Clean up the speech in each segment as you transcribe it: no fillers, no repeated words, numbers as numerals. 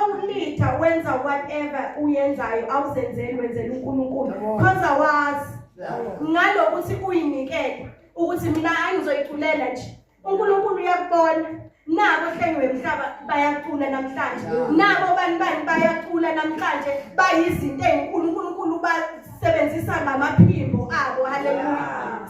mawulitha wenza whatever uyenzayo awuzenzeli wenzela uNkulunkulu because awazi ngalokuthi uyinikele ukuthi mina angizoyiculela nje uNkulunkulu uyakubona nabo ehlengwe emhlaba bayacula namhlanje nabo bani bayacula namhlanje bayizinto ezinkulu uNkulunkulu basebenzisa ngamaphimbo abo haleluya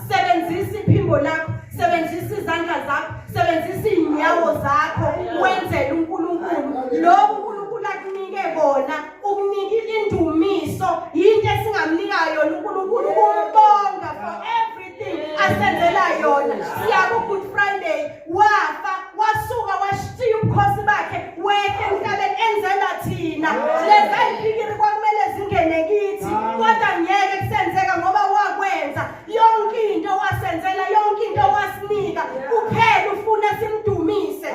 sebenzisa iphimbo lakho sebenzisa izandla zakho sebenzisa inyawo zakho wenzele uNkulunkulu lo uNkulunkulu akunike bona ukunike indumiso into esingamnika yona uNkulunkulu kumbonga for everything asenzela yona siyaku Good Friday wafa wasuka washiya ubukhosi bakhe weke emhlabeni enzela thina leza impikiri kwakumele zingene kithi kodwa ngeke kusenzeka ngoba wakwenza yonke into wasenzela yonke into wasinika kuphela ufuna simdumise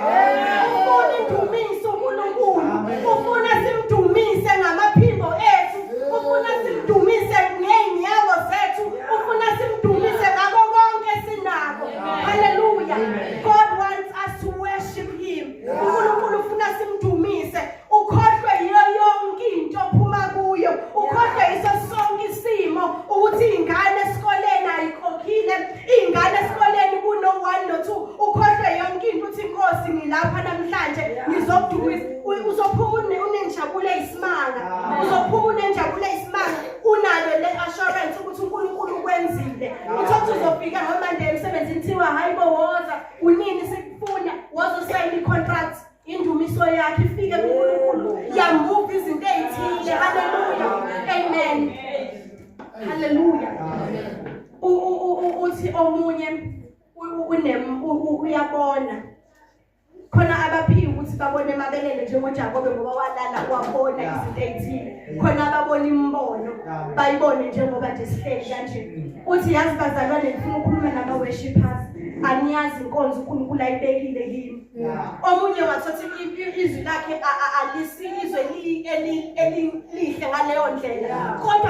ufuna indumiso uNkulunkulu ufuna simdumise ngamaphimbo ethu ufuna simdumise ngeenyawo zethu ufuna simdumise ngabo konke sinako hallelujah God wants us to worship him uNkulunkulu ufuna simdumise ukhohlwe yonke into ophuma kuyo ukhohlwe iso sonke isimo ukuthi ingane esikoleni ayikhokhile ingane esikoleni kuno 1 no 2 ukhohlwe yonke into uthi Nkosi ngilapha namhlanje ngizokudumisa uzophuma unenjabulo eyisimanga uzophuma unenjabulo eyisimanga unalo le assurance ukuthi uNkulunkulu ukwenzile uthi uzofika ngamande emsebenzini thiwa hayibo woza unini sikufuna wazosayina icontract indumiso yakhe ifike kuNkulunkulu yamove izinto ezithile haleluya amen haleluya uthi omunye uyabona khona abaphiwe ukuthi babone emabelele njengoJakobe ngoba walala wabona izinto ezithile khona ababona imbono bayibone njengoba nje sihleli kanje uthi yazi bazalwane ngifuna ukukhuluma nama worshipers aniyazi inkonzo uNkulunkulu ayibekile kimi omunye wathatha izwi lakhe alisizwe elihle ngaleyo ndlela kodwa